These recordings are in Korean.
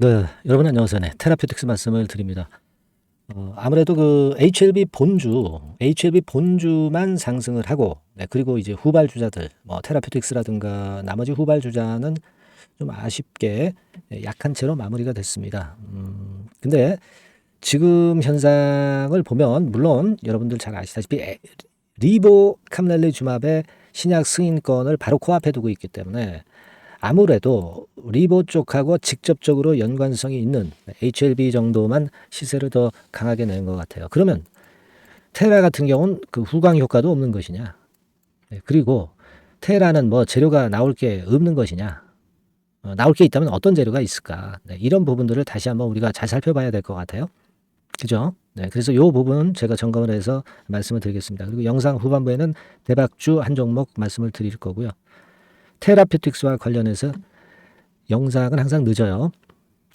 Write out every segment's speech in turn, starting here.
네, 여러분 안녕하세요. 네, 테라퓨틱스 말씀을 드립니다. 아무래도 그 HLB 본주만 상승을 하고, 네, 그리고 이제 후발주자들, 뭐 테라퓨틱스라든가 나머지 후발주자는 좀 아쉽게 약한 채로 마무리가 됐습니다. 근데 지금 현상을 보면 물론 여러분들 잘 아시다시피 리보캄렐리주맙의 신약 승인권을 바로 코앞에 두고 있기 때문에 아무래도 리보 쪽하고 직접적으로 연관성이 있는 HLB 정도만 시세를 더 강하게 내는 것 같아요. 그러면 테라 같은 경우는 그 후광 효과도 없는 것이냐? 네, 그리고 테라는 뭐 재료가 나올 게 없는 것이냐? 나올 게 있다면 어떤 재료가 있을까? 네, 이런 부분들을 다시 한번 우리가 잘 살펴봐야 될 것 같아요. 그죠? 네, 그래서 이 부분 제가 점검을 해서 말씀을 드리겠습니다. 그리고 영상 후반부에는 대박주 한 종목 말씀을 드릴 거고요. 테라퓨틱스와 관련해서 영상은 항상 늦어요.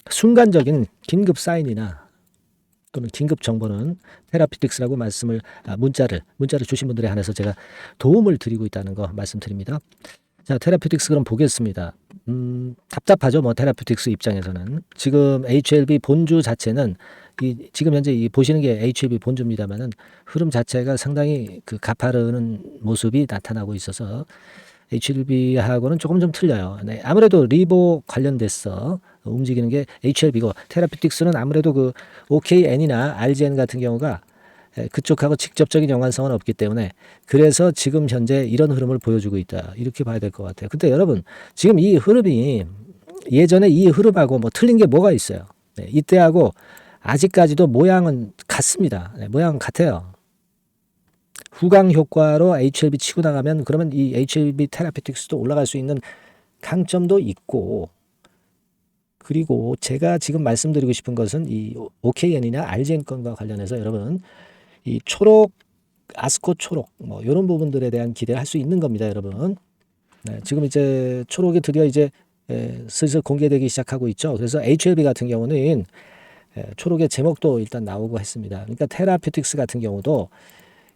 순간적인 긴급 사인이나 또는 긴급 정보는 테라피틱스라고 문자를 주신 분들에 한해서 제가 도움을 드리고 있다는 거 말씀드립니다. 자, 테라피틱스 그럼 보겠습니다. 답답하죠, 뭐 테라피틱스 입장에서는. 지금 HLB 본주 자체는 지금 현재 이 보시는 게 HLB 본주입니다만은 흐름 자체가 상당히 그 가파르는 모습이 나타나고 있어서 HLB하고는 조금 좀 틀려요. 네, 아무래도 리보 관련돼서 움직이는 게 HLB고 테라피틱스는 아무래도 그 OKN이나 RGN 같은 경우가 그쪽하고 직접적인 연관성은 없기 때문에 그래서 지금 현재 이런 흐름을 보여주고 있다. 이렇게 봐야 될 것 같아요. 근데 여러분 지금 이 흐름이 예전에 이 흐름하고 뭐 틀린 게 뭐가 있어요. 네, 이때하고 아직까지도 모양은 같습니다. 네, 모양은 같아요. 후광 효과로 HLB 치고 나가면 그러면 이 HLB 테라피틱스도 올라갈 수 있는 강점도 있고, 그리고 제가 지금 말씀드리고 싶은 것은 이 OKN이나 RGN 건과 관련해서 여러분 이 초록 아스코 초록 뭐 이런 부분들에 대한 기대를 할 수 있는 겁니다, 여러분. 네, 지금 이제 초록이 드디어 이제 슬슬 공개되기 시작하고 있죠. 그래서 HLB 같은 경우는 초록의 제목도 일단 나오고 했습니다. 그러니까 테라피틱스 같은 경우도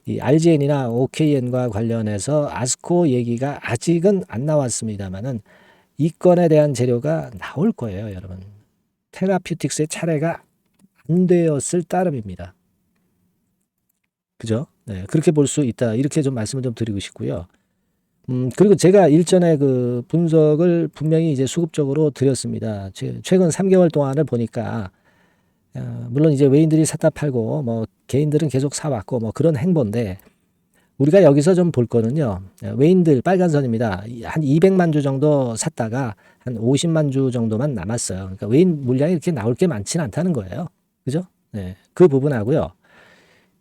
이 RGN이나 OKN과 관련해서 아스코 얘기가 아직은 안 나왔습니다만은 이 건에 대한 재료가 나올 거예요, 여러분. 테라퓨틱스의 차례가 안 되었을 따름입니다. 그죠? 네, 그렇게 볼 수 있다. 이렇게 좀 말씀을 좀 드리고 싶고요. 그리고 제가 일전에 그 분석을 분명히 이제 수급적으로 드렸습니다. 최근 3개월 동안을 보니까 물론 이제 외인들이 샀다 팔고 뭐 개인들은 계속 사왔고 뭐 그런 행보인데 우리가 여기서 좀 볼 거는요. 외인들 빨간 선입니다. 한 200만 주 정도 샀다가 한 50만 주 정도만 남았어요. 그러니까 외인 물량이 이렇게 나올 게 많지는 않다는 거예요. 그죠? 네. 그 부분하고요.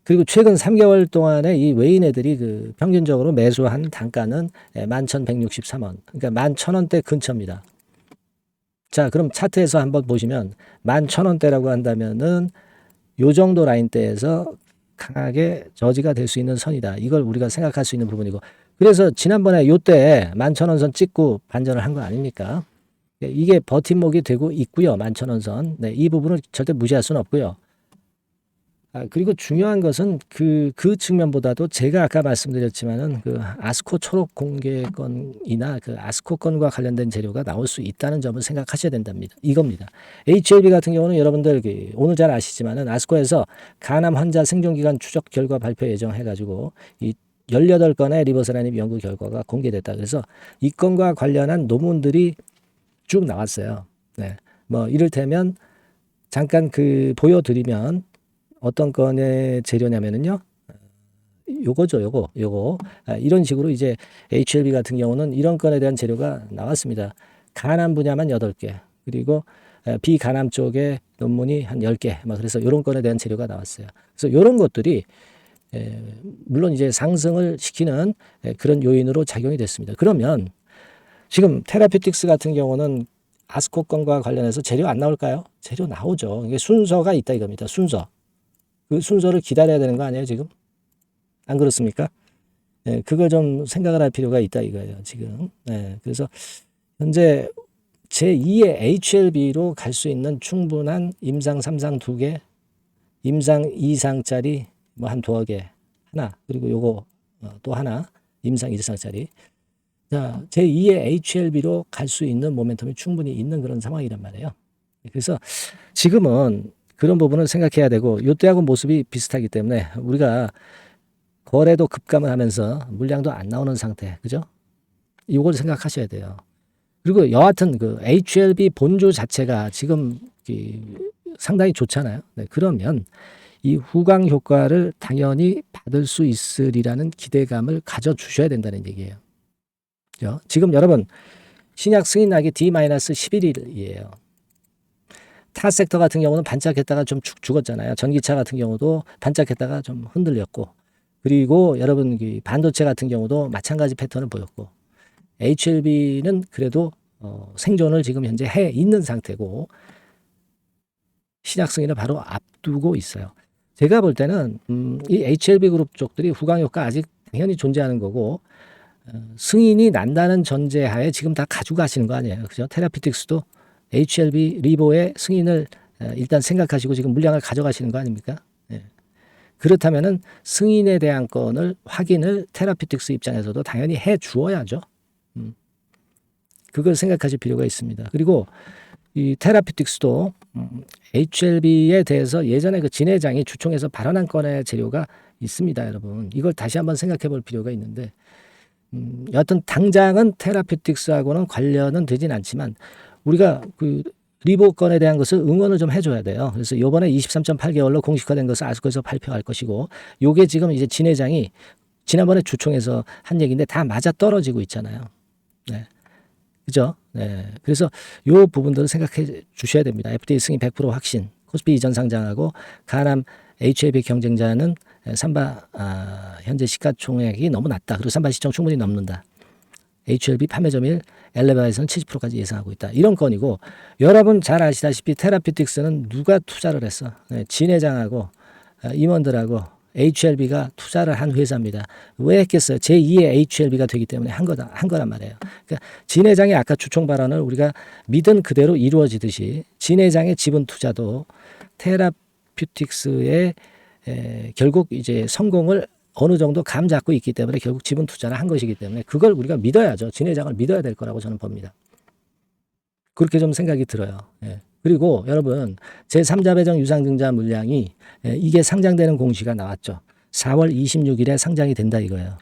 그리고 최근 3개월 동안에 이 외인 애들이 그 평균적으로 매수한 단가는 11,163원. 그러니까 11,000원대 근처입니다. 자, 그럼 차트에서 한번 보시면 11,000원대라고 한다면은 요 정도 라인대에서 강하게 저지가 될 수 있는 선이다. 이걸 우리가 생각할 수 있는 부분이고. 그래서 지난번에 요때 11,000원 선 찍고 반전을 한 거 아닙니까? 이게 버팀목이 되고 있고요. 11,000원 선. 네, 이 부분을 절대 무시할 수는 없고요. 그리고 중요한 것은 그 측면보다도 제가 아까 말씀드렸지만은 그 아스코 초록 공개건이나 그 아스코 건과 관련된 재료가 나올 수 있다는 점을 생각하셔야 된답니다. 이겁니다. HLB 같은 경우는 여러분들 오늘 잘 아시지만은 아스코에서 간암 환자 생존기간 추적 결과 발표 예정해가지고 이 18건의 리버스라님 연구 결과가 공개됐다. 그래서 이 건과 관련한 논문들이 쭉 나왔어요. 네. 뭐 이를테면 잠깐 보여드리면 어떤 건의 재료냐면은요. 요거죠, 요거. 이런 식으로 이제 HLB 같은 경우는 이런 건에 대한 재료가 나왔습니다. 간암 분야만 8개, 그리고 비간암 쪽에 논문이 한 10개, 그래서 이런 건에 대한 재료가 나왔어요. 그래서 이런 것들이 물론 이제 상승을 시키는 그런 요인으로 작용이 됐습니다. 그러면 지금 테라피틱스 같은 경우는 아스코 건과 관련해서 재료 안 나올까요? 재료 나오죠. 이게 순서가 있다 이겁니다. 순서. 그 순서를 기다려야 되는 거 아니에요, 지금? 안 그렇습니까? 네, 그걸 좀 생각을 할 필요가 있다 이거예요, 지금. 네, 그래서 현재 제2의 HLB로 갈 수 있는 충분한 임상 3상 2개, 임상 2상짜리 뭐 한 2개 하나, 그리고 요거 또 하나, 임상 1상짜리. 자, 제2의 HLB로 갈 수 있는 모멘텀이 충분히 있는 그런 상황이란 말이에요. 그래서 지금은 그런 부분을 생각해야 되고 요때하고 모습이 비슷하기 때문에 우리가 거래도 급감을 하면서 물량도 안 나오는 상태, 그죠? 이걸 생각하셔야 돼요. 그리고 여하튼 그 HLB 본주 자체가 지금 상당히 좋잖아요. 네, 그러면 이 후광 효과를 당연히 받을 수 있으리라는 기대감을 가져주셔야 된다는 얘기예요. 그죠? 지금 여러분 신약 승인하기 D-11일이에요. 타 섹터 같은 경우는 반짝했다가 좀 죽었잖아요. 전기차 같은 경우도 반짝했다가 좀 흔들렸고, 그리고 여러분 반도체 같은 경우도 마찬가지 패턴을 보였고, HLB는 그래도 생존을 지금 현재 해 있는 상태고 신약 승인을 바로 앞두고 있어요. 제가 볼 때는 이 HLB 그룹 쪽들이 후광 효과 아직 당연히 존재하는 거고, 승인이 난다는 전제하에 지금 다 가져가시는 거 아니에요. 그죠? 테라피틱스도 HLB 리보의 승인을 일단 생각하시고 지금 물량을 가져가시는 거 아닙니까? 예. 그렇다면은 승인에 대한 건을 확인을 테라피틱스 입장에서도 당연히 해 주어야죠. 그걸 생각하실 필요가 있습니다. 그리고 이 테라피틱스도 HLB에 대해서 예전에 그 진 회장이 주총에서 발언한 건의 재료가 있습니다, 여러분. 이걸 다시 한번 생각해 볼 필요가 있는데, 여하튼 당장은 테라피틱스하고는 관련은 되진 않지만 우리가 그 리보 건에 대한 것을 응원을 좀 해줘야 돼요. 그래서 이번에 23.8개월로 공식화된 것을 아스코에서 발표할 것이고, 요게 지금 이제 진 회장이 지난번에 주총에서 한 얘기인데 다 맞아 떨어지고 있잖아요. 네. 그죠? 네. 그래서 요 부분들을 생각해 주셔야 됩니다. FDA 승인 100% 확신, 코스피 이전 상장하고 가남 HLB 경쟁자는 현재 시가총액이 너무 낮다. 그리고 삼바 시총 충분히 넘는다. HLB 판매 점유율 엘레바에서는 70%까지 예상하고 있다. 이런 건이고, 여러분 잘 아시다시피 테라피틱스는 누가 투자를 했어? 네, 진 회장하고 임원들하고 HLB가 투자를 한 회사입니다. 왜 했겠어요? 제2의 HLB가 되기 때문에 한 거란 말이에요. 그러니까 진 회장의 아까 주총 발언을 우리가 믿은 그대로 이루어지듯이 진 회장의 지분 투자도 테라피틱스의 결국 이제 성공을 어느 정도 감 잡고 있기 때문에 결국 지분 투자를 한 것이기 때문에 그걸 우리가 믿어야죠. 진 회장을 믿어야 될 거라고 저는 봅니다. 그렇게 좀 생각이 들어요. 예. 그리고 여러분 제3자 배정 유상증자 물량이 이게 상장되는 공시가 나왔죠. 4월 26일에 상장이 된다 이거예요.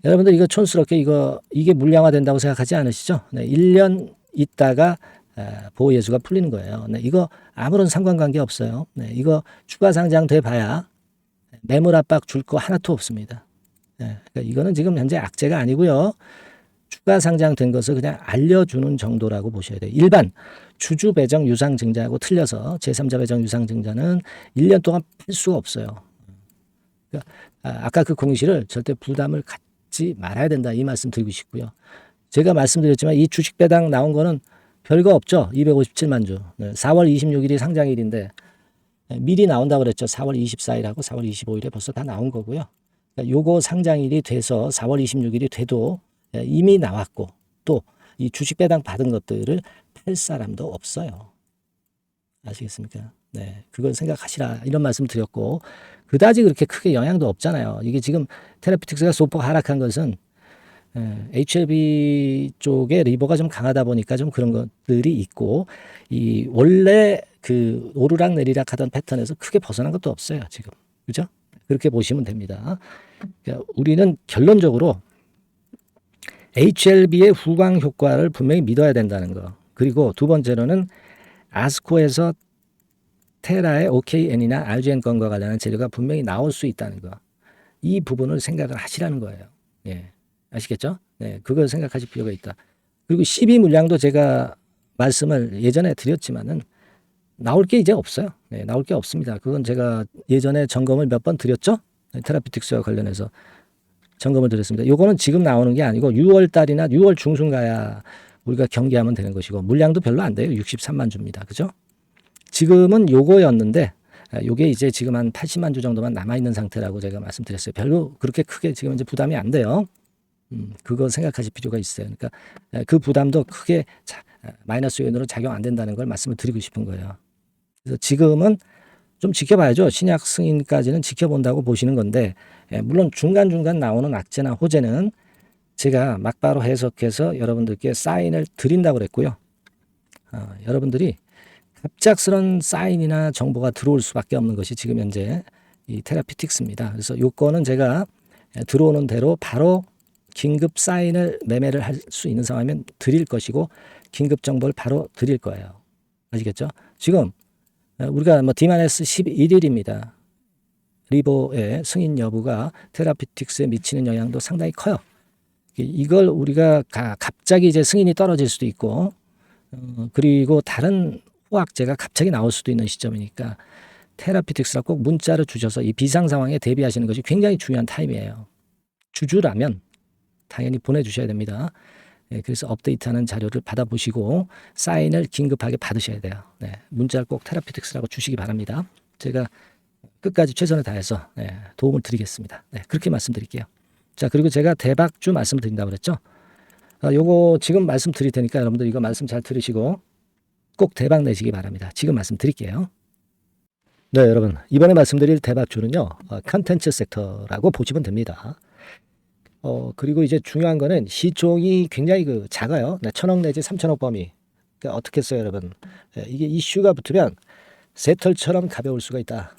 여러분들 이거 촌스럽게 이게 물량화 된다고 생각하지 않으시죠? 네, 1년 있다가 보호 예수가 풀리는 거예요. 네, 이거 아무런 상관관계 없어요. 네, 이거 추가 상장돼 봐야 매물 압박 줄 거 하나도 없습니다. 네, 그러니까 이거는 지금 현재 악재가 아니고요. 추가 상장된 것을 그냥 알려주는 정도라고 보셔야 돼요. 일반 주주 배정 유상증자하고 틀려서 제3자 배정 유상증자는 1년 동안 팔 수가 없어요. 그러니까 아까 그 공시를 절대 부담을 갖지 말아야 된다 이 말씀 드리고 싶고요. 제가 말씀드렸지만 이 주식 배당 나온 거는 별거 없죠. 257만 주. 4월 26일이 상장일인데 미리 나온다고 그랬죠. 4월 24일하고 4월 25일에 벌써 다 나온 거고요. 그러니까 요거 상장일이 돼서 4월 26일이 돼도 이미 나왔고 또 이 주식 배당 받은 것들을 팔 사람도 없어요. 아시겠습니까? 네, 그걸 생각하시라 이런 말씀 드렸고 그다지 그렇게 크게 영향도 없잖아요. 이게 지금 테라피틱스가 소폭 하락한 것은 HLB 쪽에 리버가 좀 강하다 보니까 좀 그런 것들이 있고 이 원래 그 오르락 내리락 하던 패턴에서 크게 벗어난 것도 없어요. 지금 그죠? 그렇게 보시면 됩니다. 그러니까 우리는 결론적으로 HLB의 후광 효과를 분명히 믿어야 된다는 거. 그리고 두 번째로는 아스코에서 테라의 OKN이나 RGN 건과 관련한 재료가 분명히 나올 수 있다는 거. 이 부분을 생각을 하시라는 거예요. 예. 아시겠죠? 네, 그걸 생각하실 필요가 있다. 그리고 12 물량도 제가 말씀을 예전에 드렸지만은 나올 게 이제 없어요. 네, 나올 게 없습니다. 그건 제가 예전에 점검을 몇 번 드렸죠? 네, 테라피틱스와 관련해서 점검을 드렸습니다. 요거는 지금 나오는 게 아니고 6월 달이나 6월 중순 가야 우리가 경계하면 되는 것이고 물량도 별로 안 돼요. 63만 주입니다. 그죠? 지금은 요거였는데 요게 이제 지금 한 80만 주 정도만 남아있는 상태라고 제가 말씀드렸어요. 별로 그렇게 크게 지금 이제 부담이 안 돼요. 그거 생각하실 필요가 있어요. 그러니까 그 부담도 크게 마이너스 요인으로 작용 안 된다는 걸 말씀을 드리고 싶은 거예요. 그래서 지금은 좀 지켜봐야죠. 신약 승인까지는 지켜본다고 보시는 건데 물론 중간중간 나오는 악재나 호재는 제가 막바로 해석해서 여러분들께 사인을 드린다고 그랬고요. 여러분들이 갑작스런 사인이나 정보가 들어올 수밖에 없는 것이 지금 현재 이 테라피틱스입니다. 그래서 요거는 제가 들어오는 대로 바로 긴급 사인을 매매를 할 수 있는 상황이면 드릴 것이고 긴급 정보를 바로 드릴 거예요. 아시겠죠? 지금 우리가 뭐 D-11일입니다. 리보의 승인 여부가 테라피틱스에 미치는 영향도 상당히 커요. 이걸 우리가 갑자기 이제 승인이 떨어질 수도 있고 그리고 다른 호악제가 갑자기 나올 수도 있는 시점이니까 테라피틱스가 꼭 문자를 주셔서 이 비상 상황에 대비하시는 것이 굉장히 중요한 타임이에요. 주주라면 당연히 보내주셔야 됩니다. 네, 그래서 업데이트하는 자료를 받아보시고 사인을 긴급하게 받으셔야 돼요. 네, 문자를 꼭 테라피틱스라고 주시기 바랍니다. 제가 끝까지 최선을 다해서 도움을 드리겠습니다. 네, 그렇게 말씀드릴게요. 자, 그리고 제가 대박주 말씀을 드린다고 그랬죠. 요거 지금 말씀드릴 테니까 여러분들 이거 말씀 잘 들으시고 꼭 대박 내시기 바랍니다. 지금 말씀드릴게요. 네, 여러분 이번에 말씀드릴 대박주는요 컨텐츠 섹터라고 보시면 됩니다. 그리고 이제 중요한 거는 시총이 굉장히 작아요. 1,000억 내지 3,000억 범위. 그러니까 어떻게 써요, 여러분? 이게 이슈가 붙으면 새털처럼 가벼울 수가 있다.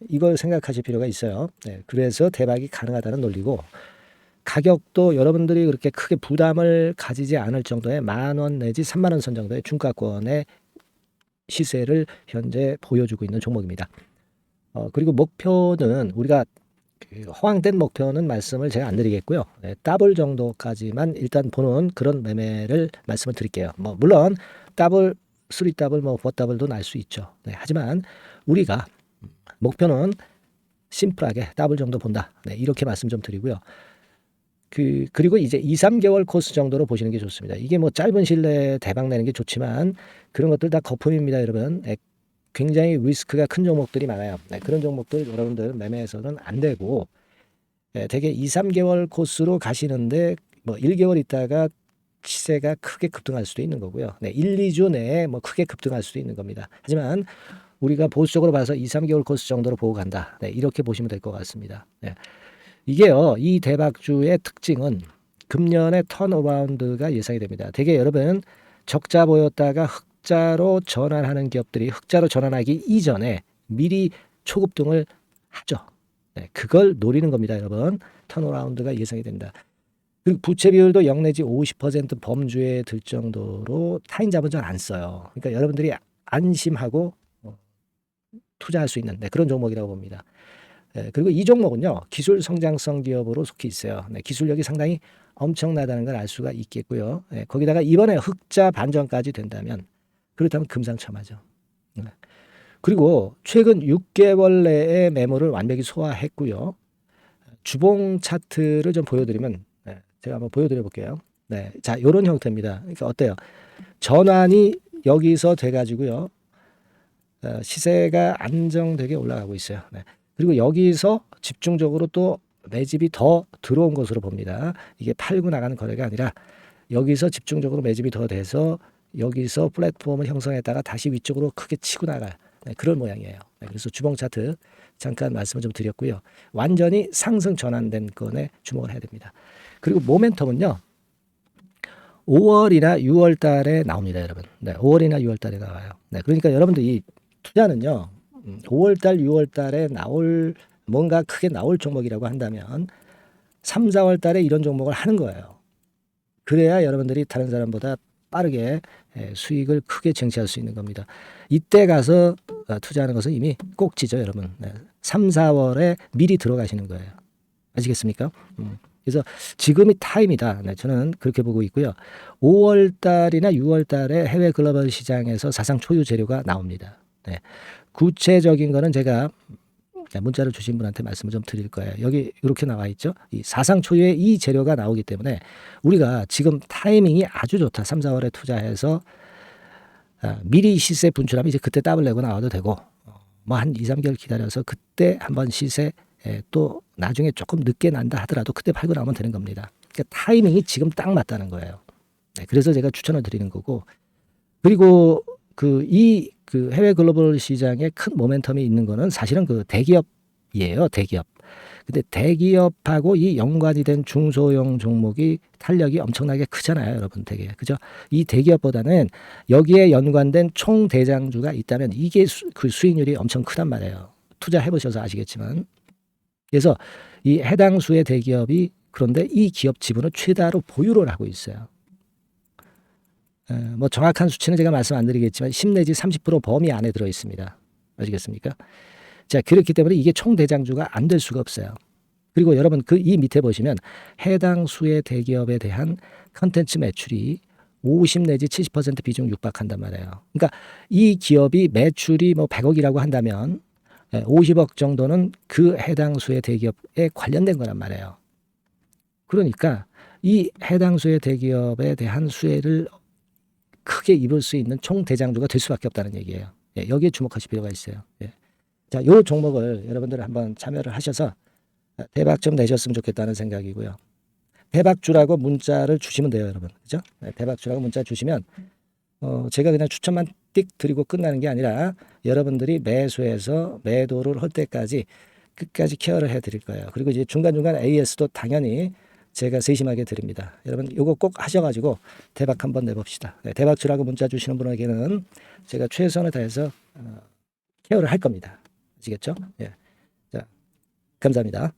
이걸 생각하실 필요가 있어요. 그래서 대박이 가능하다는 논리고 가격도 여러분들이 그렇게 크게 부담을 가지지 않을 정도의 10,000원 내지 30,000원 선 정도의 중가권의 시세를 현재 보여주고 있는 종목입니다. 그리고 목표는 우리가 허황된 목표는 말씀을 제가 안 드리겠고요. 더블 정도까지만 일단 보는 그런 매매를 말씀을 드릴게요. 물론 더블, 3더블, 4더블도 날 수 있죠. 하지만 우리가 목표는 심플하게 더블 정도 본다. 이렇게 말씀 좀 드리고요. 그리고 이제 2-3개월 코스 정도로 보시는 게 좋습니다. 이게 짧은 시일 내에 대박 내는 게 좋지만 그런 것들 다 거품입니다, 여러분. 굉장히 리스크가 큰 종목들이 많아요. 그런 종목들 여러분들 매매해서는 안 되고 대개 2-3개월 코스로 가시는데 1개월 있다가 시세가 크게 급등할 수도 있는 거고요. 1-2주 내에 크게 급등할 수도 있는 겁니다. 하지만 우리가 보수적으로 봐서 2-3개월 코스 정도로 보고 간다. 이렇게 보시면 될 것 같습니다. 이게요, 이 대박주의 특징은 금년에 턴어라운드가 예상이 됩니다. 대개 여러분 적자 보였다가 흑자로 전환하는 기업들이 흑자로 전환하기 이전에 미리 초급등을 하죠. 그걸 노리는 겁니다, 여러분. 턴어라운드가 예상이 된다. 그리고 부채 비율도 0 내지 50% 범주에 들 정도로 타인 자본 잘 안 써요. 그러니까 여러분들이 안심하고 투자할 수 있는 그런 종목이라고 봅니다. 그리고 이 종목은요 기술 성장성 기업으로 속해 있어요. 기술력이 상당히 엄청나다는 걸 알 수가 있겠고요. 거기다가 이번에 흑자 반전까지 된다면 그렇다면 금상첨화죠. 그리고 최근 6개월 내에 매물을 완벽히 소화했고요. 주봉 차트를 좀 보여드리면 제가 한번 보여드려 볼게요. 자, 이런 형태입니다. 그러니까 어때요? 전환이 여기서 돼가지고요. 시세가 안정되게 올라가고 있어요. 그리고 여기서 집중적으로 또 매집이 더 들어온 것으로 봅니다. 이게 팔고 나가는 거래가 아니라 여기서 집중적으로 매집이 더 돼서 여기서 플랫폼을 형성했다가 다시 위쪽으로 크게 치고 나갈 그런 모양이에요. 그래서 주봉 차트 잠깐 말씀을 좀 드렸고요. 완전히 상승 전환된 건에 주목을 해야 됩니다. 그리고 모멘텀은요. 5월이나 6월 달에 나옵니다, 여러분. 5월이나 6월 달에 나와요. 그러니까 여러분들 이 투자는요. 5월 달, 6월 달에 뭔가 크게 나올 종목이라고 한다면 3, 4월 달에 이런 종목을 하는 거예요. 그래야 여러분들이 다른 사람보다 빠르게 수익을 크게 쟁취할 수 있는 겁니다. 이때 가서 투자하는 것은 이미 꼭지죠, 여러분. 3, 4월에 미리 들어가시는 거예요. 아시겠습니까? 그래서 지금이 타임이다. 저는 그렇게 보고 있고요. 5월 달이나 6월 달에 해외 글로벌 시장에서 사상 초유 재료가 나옵니다. 구체적인 거는 제가 문자를 주신 분한테 말씀을 좀 드릴 거예요. 여기 이렇게 나와 있죠. 이 사상 초유의 이 재료가 나오기 때문에 우리가 지금 타이밍이 아주 좋다. 3, 4월에 투자해서 미리 시세 분출하면 이제 그때 더블 내고 나와도 되고 한 2, 3개월 기다려서 그때 한번 시세 또 나중에 조금 늦게 난다 하더라도 그때 팔고 나오면 되는 겁니다. 그러니까 타이밍이 지금 딱 맞다는 거예요. 그래서 제가 추천을 드리는 거고 그리고 이 해외 글로벌 시장에 큰 모멘텀이 있는 거는 사실은 대기업이에요. 대기업. 근데 대기업하고 이 연관이 된 중소형 종목이 탄력이 엄청나게 크잖아요, 여러분. 되게. 그죠? 이 대기업보다는 여기에 연관된 총 대장주가 있다면 이게 그 수익률이 엄청 크단 말이에요. 투자해 보셔서 아시겠지만. 그래서 이 해당 수의 대기업이 그런데 이 기업 지분을 최다로 보유를 하고 있어요. 뭐 정확한 수치는 제가 말씀 안 드리겠지만 10 내지 30% 범위 안에 들어 있습니다. 아시겠습니까? 자, 그렇기 때문에 이게 총 대장주가 안 될 수가 없어요. 그리고 여러분 그 이 밑에 보시면 해당 수의 대기업에 대한 컨텐츠 매출이 50 내지 70% 비중 육박한단 말이에요. 그러니까 이 기업이 매출이 뭐 100억이라고 한다면 50억 정도는 그 해당 수의 대기업에 관련된 거란 말이에요. 그러니까 이 해당 수의 대기업에 대한 수혜를 크게 입을 수 있는 총 대장주가 될 수밖에 없다는 얘기예요. 예, 여기에 주목하실 필요가 있어요. 예. 자, 요 종목을 여러분들 한번 참여를 하셔서 대박 좀 내셨으면 좋겠다는 생각이고요. 대박주라고 문자를 주시면 돼요, 여러분. 그죠? 네, 대박주라고 문자 주시면 제가 그냥 추천만 띡 드리고 끝나는 게 아니라 여러분들이 매수해서 매도를 할 때까지 끝까지 케어를 해 드릴 거예요. 그리고 이제 중간중간 AS도 당연히 제가 세심하게 드립니다. 여러분 요거 꼭 하셔가지고 대박 한번 내봅시다. 네, 대박주라고 문자 주시는 분에게는 제가 최선을 다해서 케어를 할 겁니다. 아시겠죠? 예. 자, 감사합니다.